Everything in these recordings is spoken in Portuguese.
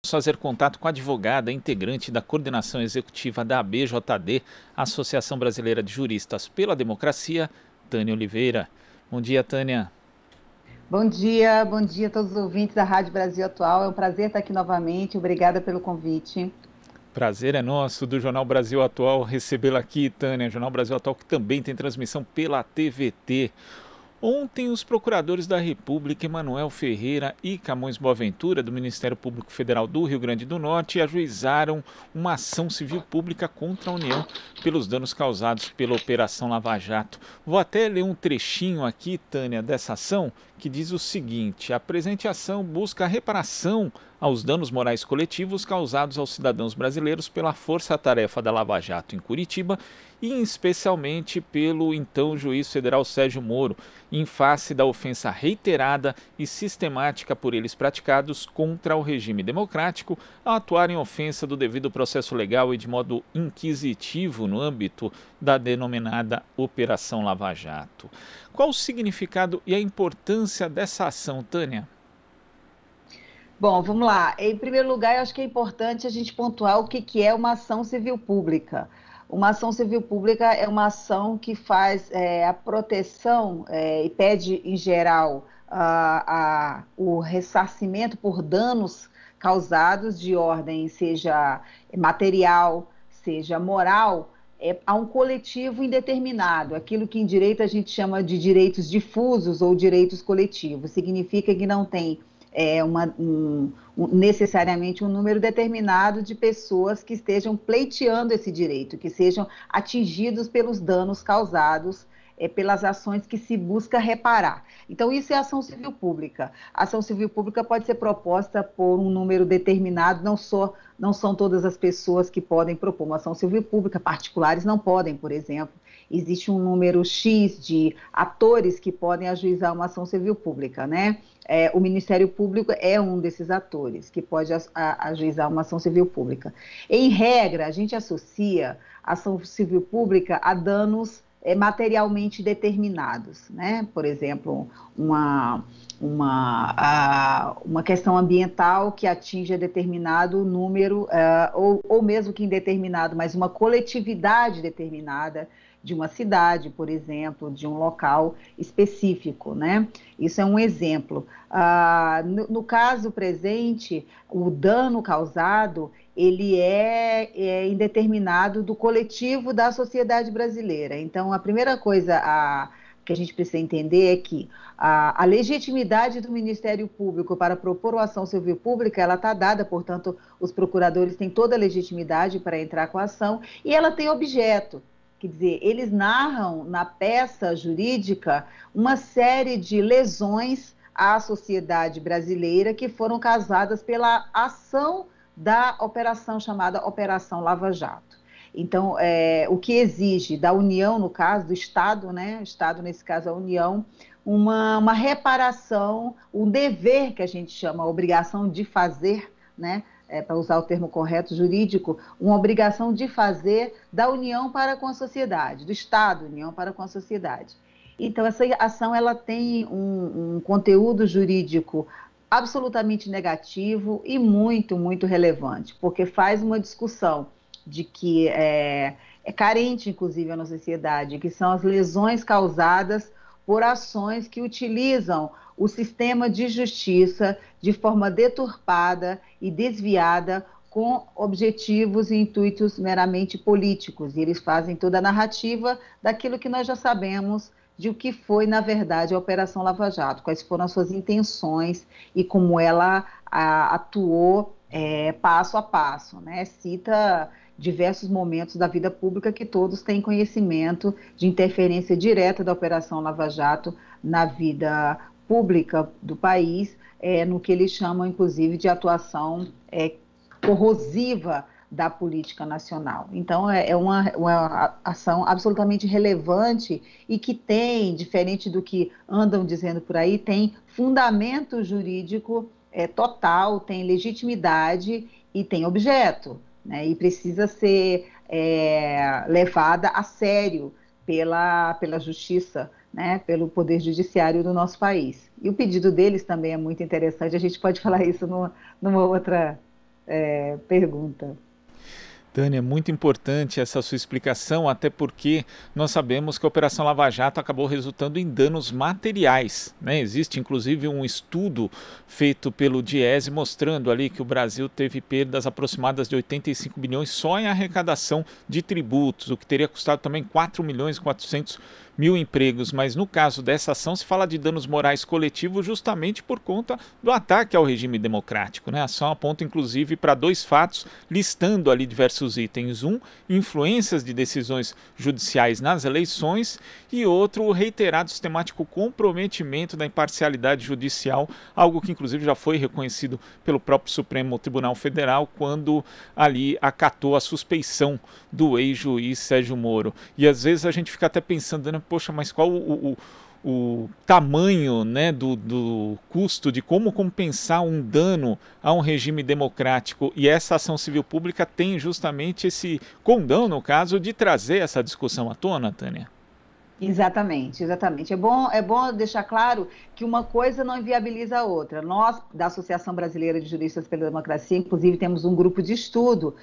Fazer contato com a advogada integrante da coordenação executiva da ABJD, Associação Brasileira de Juristas pela Democracia, Tânia Oliveira. Bom dia, Tânia. Bom dia a todos os ouvintes da Rádio Brasil Atual. É um prazer estar aqui novamente. Obrigada pelo convite. Prazer é nosso do Jornal Brasil Atual recebê-la aqui, Tânia. Jornal Brasil Atual que também tem transmissão pela TVT. Ontem, os procuradores da República, Emanuel Ferreira e Camões Boaventura, do Ministério Público Federal do Rio Grande do Norte, ajuizaram uma ação civil pública contra a União pelos danos causados pela Operação Lava Jato. Vou até ler um trechinho aqui, Tânia, dessa ação, que diz o seguinte: a presente ação busca a reparação aos danos morais coletivos causados aos cidadãos brasileiros pela força-tarefa da Lava Jato em Curitiba e especialmente pelo então juiz federal Sérgio Moro, em face da ofensa reiterada e sistemática por eles praticados contra o regime democrático, ao atuar em ofensa do devido processo legal e de modo inquisitivo no âmbito da denominada Operação Lava Jato. Qual o significado e a importância dessa ação, Tânia? Bom, vamos lá. Em primeiro lugar, eu acho que é importante a gente pontuar o que é uma ação civil pública. Uma ação civil pública é uma ação que faz a proteção e pede, em geral, o ressarcimento por danos causados de ordem, seja material, seja moral, a um coletivo indeterminado. Aquilo que em direito a gente chama de direitos difusos ou direitos coletivos. Significa que não tem necessariamente um número determinado de pessoas que estejam pleiteando esse direito, que sejam atingidos pelos danos causados pelas ações que se busca reparar. Então, isso é ação civil pública. A ação civil pública pode ser proposta por um número determinado, não são todas as pessoas que podem propor uma ação civil pública, particulares não podem, por exemplo. Existe um número X de atores que podem ajuizar uma ação civil pública, né? O Ministério Público é um desses atores que pode ajuizar uma ação civil pública. Em regra, a gente associa a ação civil pública a danos materialmente determinados, né? Por exemplo, uma questão ambiental que atinja determinado número, ou mesmo que indeterminado, mas uma coletividade determinada de uma cidade, por exemplo, de um local específico, né? Isso é um exemplo. No caso presente, o dano causado, ele é indeterminado do coletivo da sociedade brasileira. Então, a primeira coisa que a gente precisa entender é que a legitimidade do Ministério Público para propor uma ação civil pública, ela está dada, portanto, os procuradores têm toda a legitimidade para entrar com a ação, e ela tem objeto. Quer dizer, eles narram na peça jurídica uma série de lesões à sociedade brasileira que foram causadas pela ação da operação chamada Operação Lava Jato. Então, o que exige da União, no caso, do Estado, né? O Estado, nesse caso, a União, uma reparação, um dever que a gente chama, a obrigação de fazer, né? Para usar o termo correto jurídico, uma obrigação de fazer da União para com a sociedade, do Estado, União para com a sociedade. Então, essa ação ela tem um conteúdo jurídico absolutamente negativo e muito, muito relevante, porque faz uma discussão de que é carente, inclusive, na sociedade, que são as lesões causadas por ações que utilizam o sistema de justiça de forma deturpada e desviada com objetivos e intuitos meramente políticos. E eles fazem toda a narrativa daquilo que nós já sabemos de o que foi, na verdade, a Operação Lava Jato, quais foram as suas intenções e como ela atuou passo a passo, né? Cita diversos momentos da vida pública que todos têm conhecimento de interferência direta da Operação Lava Jato na vida pública do país, no que eles chamam, inclusive, de atuação corrosiva da política nacional. Então, é uma ação absolutamente relevante e que tem, diferente do que andam dizendo por aí, tem fundamento jurídico total, tem legitimidade e tem objeto, né? E precisa ser levada a sério pela justiça, né? Pelo Poder Judiciário do nosso país. E o pedido deles também é muito interessante, a gente pode falar isso numa outra pergunta. Tânia, muito importante essa sua explicação, até porque nós sabemos que a Operação Lava Jato acabou resultando em danos materiais, né? Existe inclusive um estudo feito pelo Diese mostrando ali que o Brasil teve perdas aproximadas de 85 bilhões só em arrecadação de tributos, o que teria custado também 4 milhões e 400 mil empregos, mas no caso dessa ação se fala de danos morais coletivos justamente por conta do ataque ao regime democrático, né? A ação aponta inclusive para 2 fatos, listando ali diversos itens. Um, influências de decisões judiciais nas eleições, e outro, o reiterado sistemático comprometimento da imparcialidade judicial, algo que inclusive já foi reconhecido pelo próprio Supremo Tribunal Federal quando ali acatou a suspeição do ex-juiz Sérgio Moro. E às vezes a gente fica até pensando, né, poxa, mas qual o tamanho, né, do custo de como compensar um dano a um regime democrático, e essa ação civil pública tem justamente esse condão, no caso, de trazer essa discussão à tona, Tânia? Exatamente, exatamente. É bom deixar claro que uma coisa não inviabiliza a outra. Nós, da Associação Brasileira de Juristas pela Democracia, inclusive, temos um grupo de estudo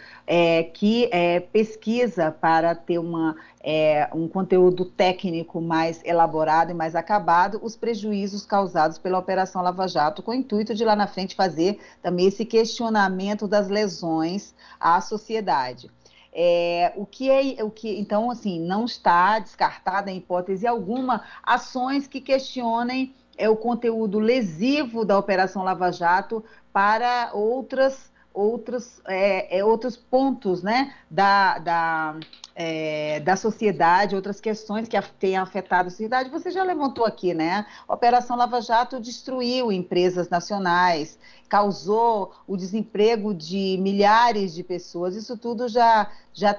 que pesquisa para ter um conteúdo técnico mais elaborado e mais acabado os prejuízos causados pela Operação Lava Jato, com o intuito de lá na frente fazer também esse questionamento das lesões à sociedade. Então, assim, não está descartada em hipótese alguma ações que questionem o conteúdo lesivo da Operação Lava Jato para outros pontos, né, da sociedade, outras questões que tenham afetado a sociedade. Você já levantou aqui, né? A Operação Lava Jato destruiu empresas nacionais, causou o desemprego de milhares de pessoas. Isso tudo já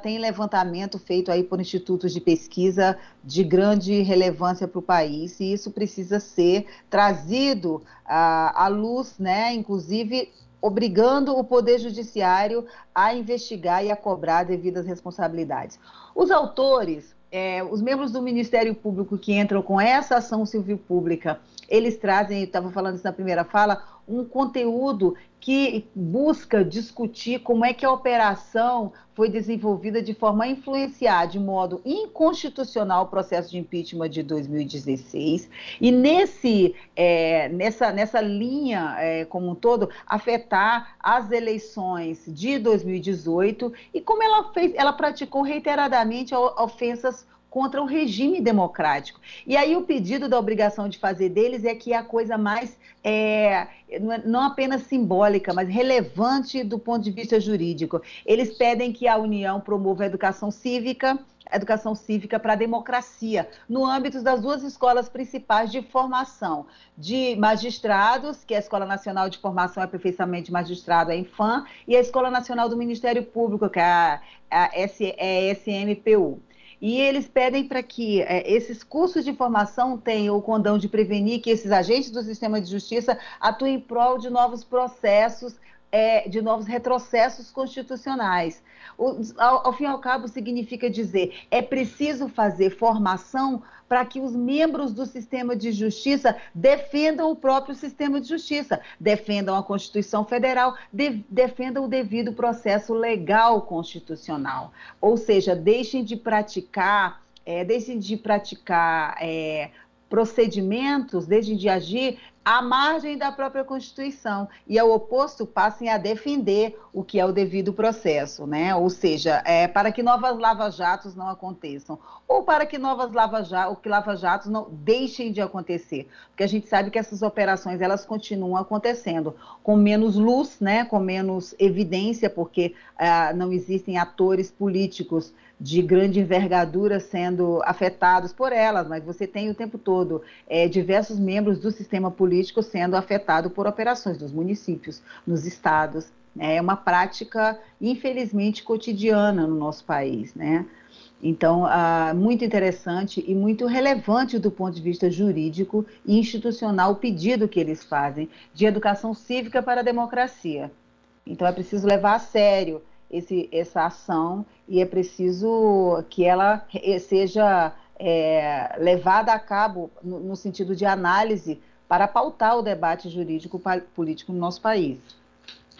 tem levantamento feito aí por institutos de pesquisa de grande relevância para o país, e isso precisa ser trazido à luz, né? Inclusive obrigando o Poder Judiciário a investigar e a cobrar devidas responsabilidades. Os autores, os membros do Ministério Público que entram com essa ação civil pública, eles trazem, eu estava falando isso na primeira fala, um conteúdo que busca discutir como é que a operação foi desenvolvida de forma a influenciar de modo inconstitucional o processo de impeachment de 2016 e nessa linha como um todo, afetar as eleições de 2018 e como ela praticou reiteradamente ofensas contra o regime democrático. E aí o pedido da obrigação de fazer deles é que a coisa mais, não apenas simbólica, mas relevante do ponto de vista jurídico. Eles pedem que a União promova a educação cívica para a democracia, no âmbito das 2 escolas principais de formação de magistrados, que é a Escola Nacional de Formação e Aperfeiçoamento de Magistrado, a Infam, e a Escola Nacional do Ministério Público, que é a SMPU. E eles pedem para que esses cursos de formação tenham o condão de prevenir que esses agentes do sistema de justiça atuem em prol de novos processos, de novos retrocessos constitucionais. Ao fim e ao cabo, significa dizer, é preciso fazer formação para que os membros do sistema de justiça defendam o próprio sistema de justiça, defendam a Constituição Federal, defendam o devido processo legal constitucional. Ou seja, deixem de praticar procedimentos, deixem de agir à margem da própria Constituição e, ao oposto, passem a defender o que é o devido processo, né? Ou seja, para que novas lava-jatos não aconteçam, ou para que lava-jatos não deixem de acontecer, porque a gente sabe que essas operações, elas continuam acontecendo, com menos luz, né? Com menos evidência, porque não existem atores políticos de grande envergadura sendo afetados por elas, mas você tem o tempo todo diversos membros do sistema político sendo afetados por operações dos municípios, nos estados. É uma prática, infelizmente, cotidiana no nosso país, né? Então, muito interessante e muito relevante do ponto de vista jurídico e institucional o pedido que eles fazem de educação cívica para a democracia. Então, é preciso levar a sério essa ação e é preciso que ela seja levada a cabo no sentido de análise para pautar o debate jurídico político no nosso país.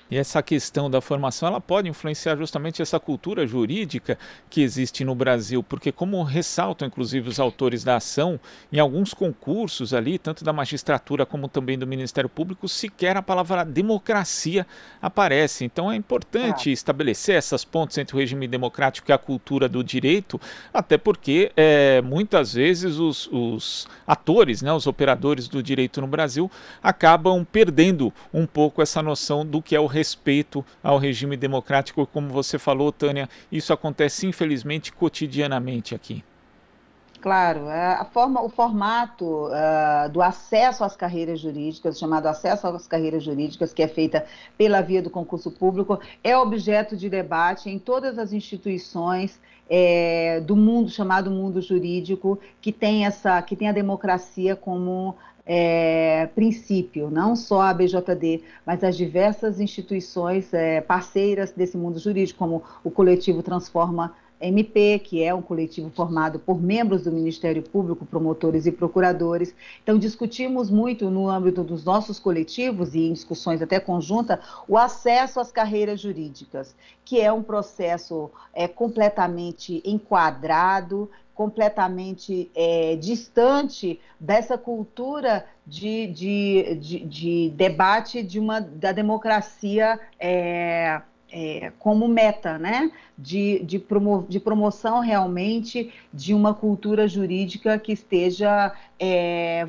E essa questão da formação, ela pode influenciar justamente essa cultura jurídica que existe no Brasil, porque como ressaltam inclusive os autores da ação, em alguns concursos ali, tanto da magistratura como também do Ministério Público, sequer a palavra democracia aparece. Então é importante estabelecer essas pontes entre o regime democrático e a cultura do direito, até porque muitas vezes os atores, né, os operadores do direito no Brasil, acabam perdendo um pouco essa noção do que é o respeito ao regime democrático, como você falou, Tânia, isso acontece infelizmente cotidianamente aqui. Claro, o formato do acesso às carreiras jurídicas, chamado acesso às carreiras jurídicas, que é feita pela via do concurso público, é objeto de debate em todas as instituições do mundo, chamado mundo jurídico, que tem a democracia como princípio, não só a BJD, mas as diversas instituições parceiras desse mundo jurídico, como o coletivo Transforma MP, que é um coletivo formado por membros do Ministério Público, promotores e procuradores. Então, discutimos muito no âmbito dos nossos coletivos e em discussões até conjunta, o acesso às carreiras jurídicas, que é um processo completamente enquadrado, completamente distante dessa cultura de debate da democracia como meta, né? De promoção realmente de uma cultura jurídica que esteja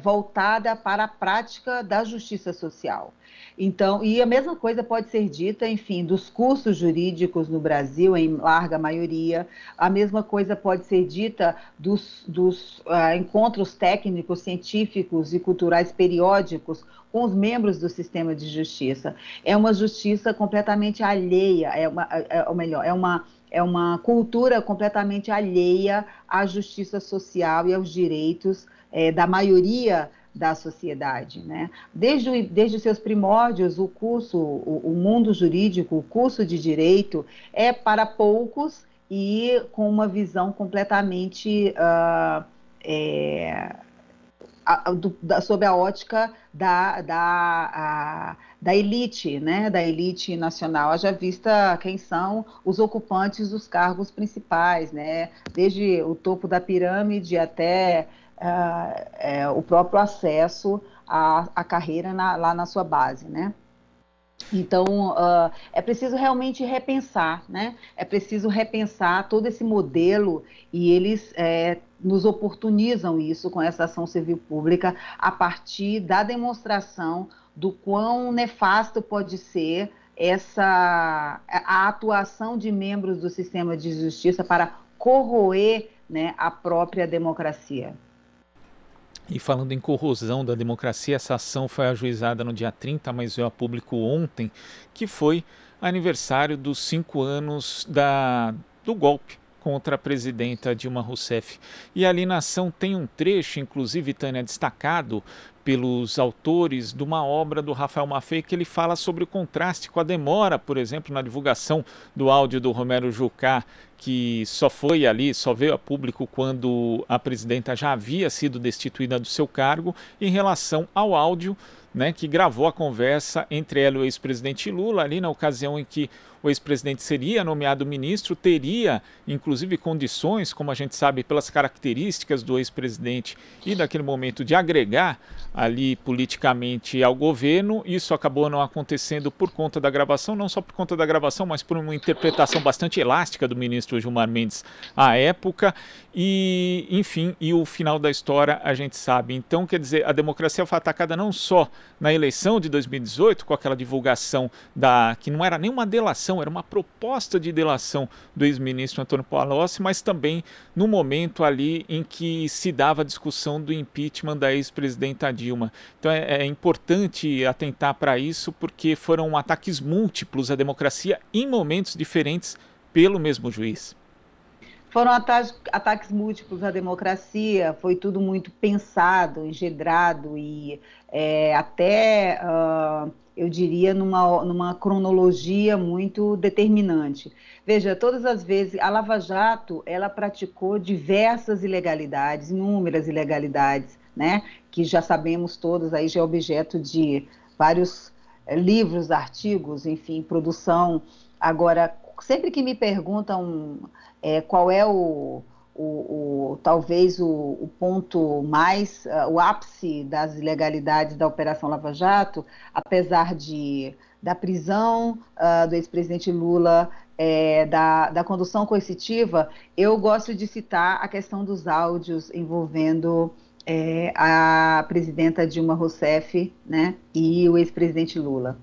voltada para a prática da justiça social. Então, e a mesma coisa pode ser dita, enfim, dos cursos jurídicos no Brasil, em larga maioria, a mesma coisa pode ser dita dos encontros técnicos, científicos e culturais periódicos com os membros do sistema de justiça. É uma justiça completamente alheia, é uma cultura completamente alheia à justiça social e aos direitos da maioria da sociedade, né? Desde os seus primórdios, o mundo jurídico, o curso de direito é para poucos e com uma visão completamente sob a ótica da elite, né? Da elite nacional, haja vista quem são os ocupantes dos cargos principais, né? Desde o topo da pirâmide até o próprio acesso à carreira lá na sua base, né? Então, é preciso realmente repensar, né? É preciso repensar todo esse modelo e eles nos oportunizam isso com essa ação civil pública a partir da demonstração do quão nefasto pode ser a atuação de membros do sistema de justiça para corroer, né, a própria democracia. E falando em corrosão da democracia, essa ação foi ajuizada no dia 30, mas veio a público ontem, que foi aniversário dos 5 anos do golpe contra a presidenta Dilma Rousseff. E ali na ação tem um trecho, inclusive, Tânia, destacado pelos autores de uma obra do Rafael Maffei, que ele fala sobre o contraste com a demora, por exemplo, na divulgação do áudio do Romero Jucá, que só veio a público quando a presidenta já havia sido destituída do seu cargo, em relação ao áudio, né, que gravou a conversa entre ela e o ex-presidente Lula, ali na ocasião em que o ex-presidente seria nomeado ministro, teria inclusive condições, como a gente sabe pelas características do ex-presidente e daquele momento de agregar ali politicamente ao governo. Isso acabou não acontecendo por conta da gravação, não só por conta da gravação, mas por uma interpretação bastante elástica do ministro Gilmar Mendes à época. E, enfim, e o final da história a gente sabe. Então, quer dizer, a democracia foi atacada não só na eleição de 2018, com aquela divulgação que não era nem uma delação, era uma proposta de delação do ex-ministro Antônio Palocci, mas também no momento ali em que se dava a discussão do impeachment da ex-presidenta Dilma. Então é importante atentar para isso, porque foram ataques múltiplos à democracia em momentos diferentes pelo mesmo juiz. Foram ataques múltiplos à democracia, foi tudo muito pensado, engendrado e eu diria, numa cronologia muito determinante. Veja, todas as vezes, a Lava Jato, ela praticou diversas ilegalidades, inúmeras ilegalidades, né, que já sabemos todos, aí já é objeto de vários livros, artigos, enfim, produção. Agora, sempre que me perguntam qual é talvez o ponto mais, o ápice das ilegalidades da Operação Lava Jato, apesar da prisão do ex-presidente Lula, da condução coercitiva, eu gosto de citar a questão dos áudios envolvendo a presidenta Dilma Rousseff, né, e o ex-presidente Lula.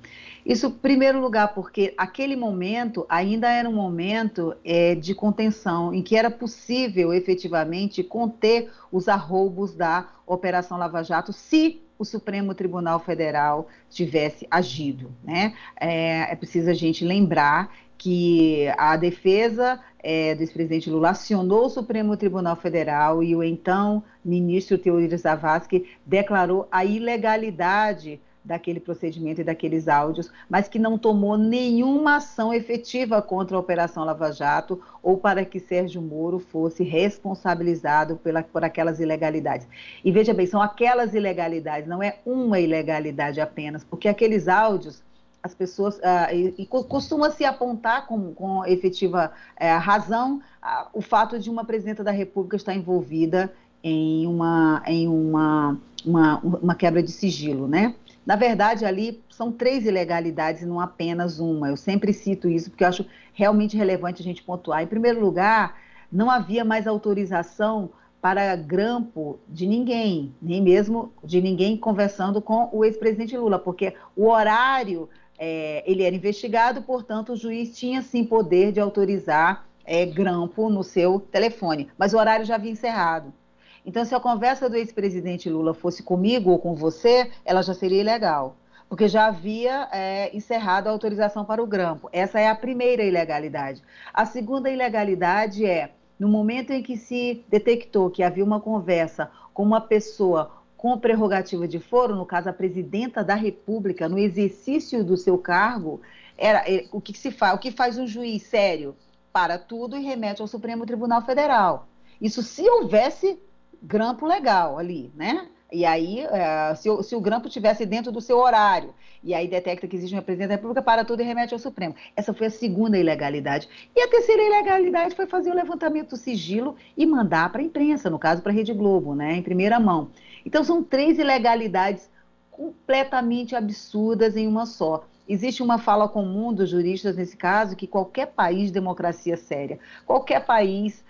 Isso, em primeiro lugar, porque aquele momento ainda era um momento de contenção, em que era possível, efetivamente, conter os arroubos da Operação Lava Jato, se o Supremo Tribunal Federal tivesse agido, né? É preciso a gente lembrar que a defesa do ex-presidente Lula acionou o Supremo Tribunal Federal e o então ministro Teori Zavascki declarou a ilegalidade daquele procedimento e daqueles áudios, mas que não tomou nenhuma ação efetiva contra a Operação Lava Jato ou para que Sérgio Moro fosse responsabilizado por aquelas ilegalidades. E veja bem, são aquelas ilegalidades, não é uma ilegalidade apenas, porque aqueles áudios, as pessoas, costuma se apontar com efetiva razão o fato de uma presidenta da República estar envolvida em uma quebra de sigilo, né? Na verdade, ali são 3 ilegalidades e não apenas uma. Eu sempre cito isso porque eu acho realmente relevante a gente pontuar. Em primeiro lugar, não havia mais autorização para grampo de ninguém, nem mesmo de ninguém conversando com o ex-presidente Lula, porque o horário, ele era investigado, portanto, o juiz tinha sim poder de autorizar grampo no seu telefone, mas o horário já havia encerrado. Então, se a conversa do ex-presidente Lula fosse comigo ou com você, ela já seria ilegal, porque já havia encerrado a autorização para o grampo. Essa é a primeira ilegalidade. A segunda ilegalidade no momento em que se detectou que havia uma conversa com uma pessoa com prerrogativa de foro, no caso a presidenta da República, no exercício do seu cargo, o que se faz? O que faz um juiz sério? Para tudo e remete ao Supremo Tribunal Federal. Isso se houvesse grampo legal ali, né? E aí, se o grampo estivesse dentro do seu horário, e aí detecta que existe uma presidente da República, para tudo e remete ao Supremo. Essa foi a segunda ilegalidade. E a terceira ilegalidade foi fazer o levantamento do sigilo e mandar para a imprensa, no caso para a Rede Globo, né? Em primeira mão. Então, são 3 ilegalidades completamente absurdas em uma só. Existe uma fala comum dos juristas nesse caso, que qualquer país de democracia séria, qualquer país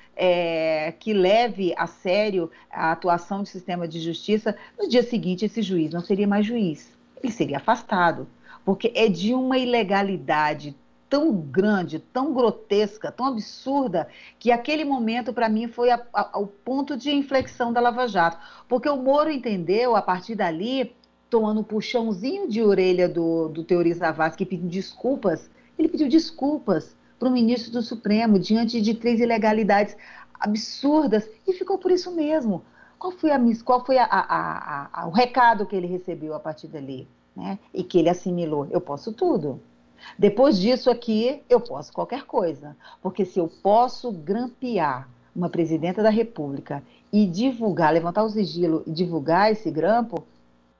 que leve a sério a atuação do sistema de justiça, no dia seguinte esse juiz não seria mais juiz, ele seria afastado, porque é de uma ilegalidade tão grande, tão grotesca, tão absurda, que aquele momento para mim foi o ponto de inflexão da Lava Jato, porque o Moro entendeu, a partir dali, tomando um puxãozinho de orelha do Teori Zavascki, pedindo desculpas, ele pediu desculpas para o ministro do Supremo, diante de 3 ilegalidades absurdas, e ficou por isso mesmo. Qual foi o recado que ele recebeu a partir dali, né? E que ele assimilou? Eu posso tudo. Depois disso aqui, eu posso qualquer coisa. Porque se eu posso grampear uma presidenta da República e divulgar, levantar o sigilo e divulgar esse grampo,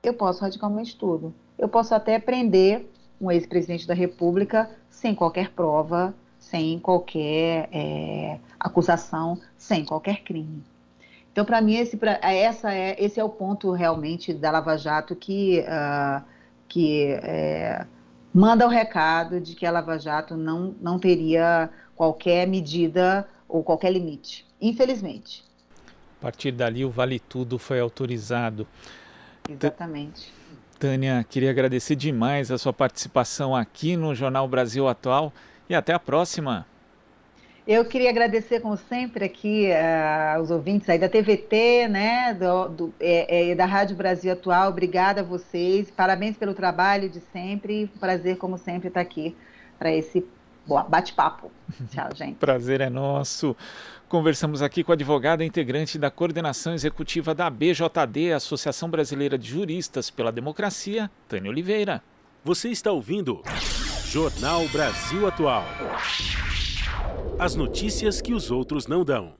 eu posso radicalmente tudo. Eu posso até prender um ex-presidente da República sem qualquer prova, sem qualquer acusação, sem qualquer crime. Então, para mim, esse é o ponto realmente da Lava Jato que manda o recado de que a Lava Jato não teria qualquer medida ou qualquer limite, infelizmente. A partir dali, o Vale Tudo foi autorizado. Exatamente. Tânia, queria agradecer demais a sua participação aqui no Jornal Brasil Atual e até a próxima. Eu queria agradecer, como sempre, aqui aos ouvintes aí da TVT, né, da Rádio Brasil Atual. Obrigada a vocês, parabéns pelo trabalho de sempre. Prazer, como sempre, estar aqui para esse bate-papo. Tchau, gente. Prazer é nosso. Conversamos aqui com a advogada integrante da coordenação executiva da ABJD, Associação Brasileira de Juristas pela Democracia, Tânia Oliveira. Você está ouvindo Jornal Brasil Atual. As notícias que os outros não dão.